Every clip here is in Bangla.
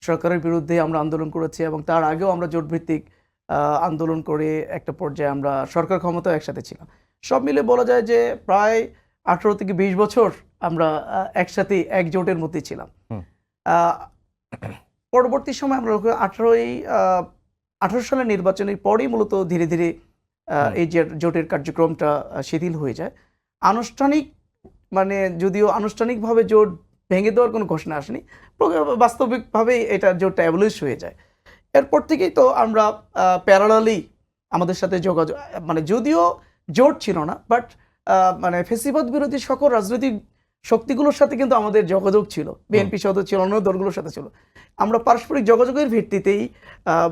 সরকারের বিরুদ্ধে আমরা আন্দোলন করেছি এবং তার আগেও আমরা জোটভিত্তিক আন্দোলন করে একটা পর্যায়ে আমরা সরকার ক্ষমতাও একসাথে ছিলাম। সব মিলে বলা যায় যে প্রায় 18 থেকে 20 বছর আমরা একসাথে একজোটের মধ্যে ছিলাম। আহ, পরবর্তী সময় আমরা 18 সালের নির্বাচনের পরেই মূলত ধীরে ধীরে এই যে জোটের কার্যক্রমটা শিথিল হয়ে যায়। আনুষ্ঠানিক মানে যদিও আনুষ্ঠানিকভাবে জোট ভেঙে দেওয়ার কোনো ঘোষণা আসেনি, বাস্তবিকভাবেই এটা জোটটা অ্যাবলিশ হয়ে যায়। এরপর থেকেই তো আমরা প্যারালালি আমাদের সাথে যোগাযোগ, মানে যদিও জোট ছিল না, বাট মানে ফেসিবাদ বিরোধী সকল রাজনৈতিক শক্তিগুলোর সাথে কিন্তু আমাদের যোগাযোগ ছিল, বিএনপি সাথে ছিল, অন্য দলগুলোর সাথে ছিল। আমরা পারস্পরিক যোগাযোগের ভিত্তিতেই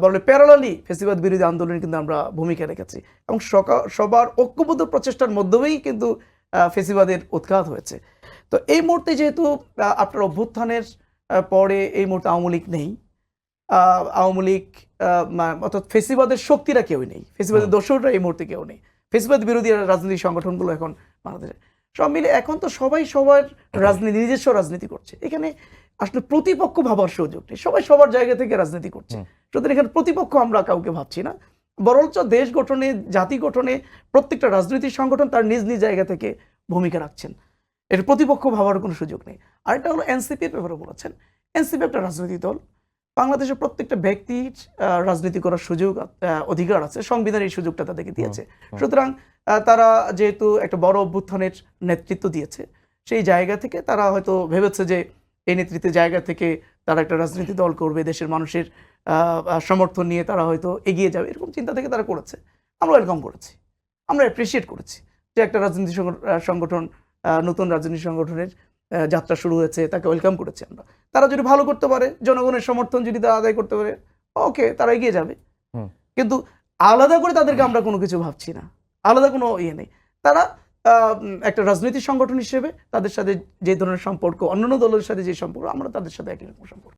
বলে প্যারালালি ফেসিবাদ বিরোধী আন্দোলনে কিন্তু আমরা ভূমিকা রেখেছি এবং সবার ঐক্যবদ্ধ প্রচেষ্টার মাধ্যমেই কিন্তু ফেসিবাদের উৎখাত হয়েছে। তো এই মুহূর্তে যেহেতু আপনার অভ্যুত্থানের পরে এই মুহূর্তে আওয়ামী লীগ নেই, আওয়ামী লীগ অর্থাৎ ফেসিবাদের শক্তিরা কেউ নেই, ফেসিবাদের দোসররা এই মুহূর্তে কেউ নেই, ফেসিবাদ বিরোধী রাজনৈতিক সংগঠনগুলো এখন বাংলাদেশে সব মিলে এখন তো সবাই সবার রাজনীতি, নিজস্ব রাজনীতি করছে। এখানে আসলে প্রতিপক্ষ ভাবার সুযোগ নেই, সবাই সবার জায়গা থেকে রাজনীতি করছে। সুতরাং এখানে প্রতিপক্ষ আমরা কাউকে ভাবছি না, বরঞ্চ দেশ গঠনে, জাতি গঠনে প্রত্যেকটা রাজনৈতিক সংগঠন তার নিজ নিজ জায়গা থেকে ভূমিকা রাখছেন, এর প্রতিপক্ষ ভাবার কোনো সুযোগ নেই। আরেকটা হলো এনসিপির ব্যাপারে বলেছেন, এনসিপি একটা রাজনৈতিক দল, বাংলাদেশের প্রত্যেকটা ব্যক্তির রাজনীতি করার সুযোগ, অধিকার আছে, সংবিধান এই সুযোগটা তাদেরকে দিয়েছে। সুতরাং তারা যেহেতু একটা বড় অভ্যুত্থানের নেতৃত্ব দিয়েছে, সেই জায়গা থেকে তারা হয়তো ভেবেছে যে এই নেতৃত্বের জায়গা থেকে তারা একটা রাজনীতি দল করবে, দেশের মানুষের সমর্থন নিয়ে তারা হয়তো এগিয়ে যাবে, এরকম চিন্তা থেকে তারা করেছে। আমরা ওয়েলকাম করেছি, আমরা অ্যাপ্রিসিয়েট করেছি যে একটা রাজনীতি সংগঠন, নতুন রাজনৈতিক সংগঠনের যাত্রা শুরু হয়েছে, তাকে ওয়েলকাম করেছি আমরা। তারা যদি ভালো করতে পারে, জনগণের সমর্থন যদি তারা আদায় করতে পারে, ওকে, তারা এগিয়ে যাবে। কিন্তু আলাদা করে তাদেরকে আমরা কোনো কিছু ভাবছি না, আলাদা কোনো ইয়ে নেই। তারা একটা রাজনৈতিক সংগঠন হিসেবে তাদের সাথে যে ধরনের সম্পর্ক, অন্যান্য দলের সাথে যে সম্পর্ক, আমরা তাদের সাথে একই রকম সম্পর্ক।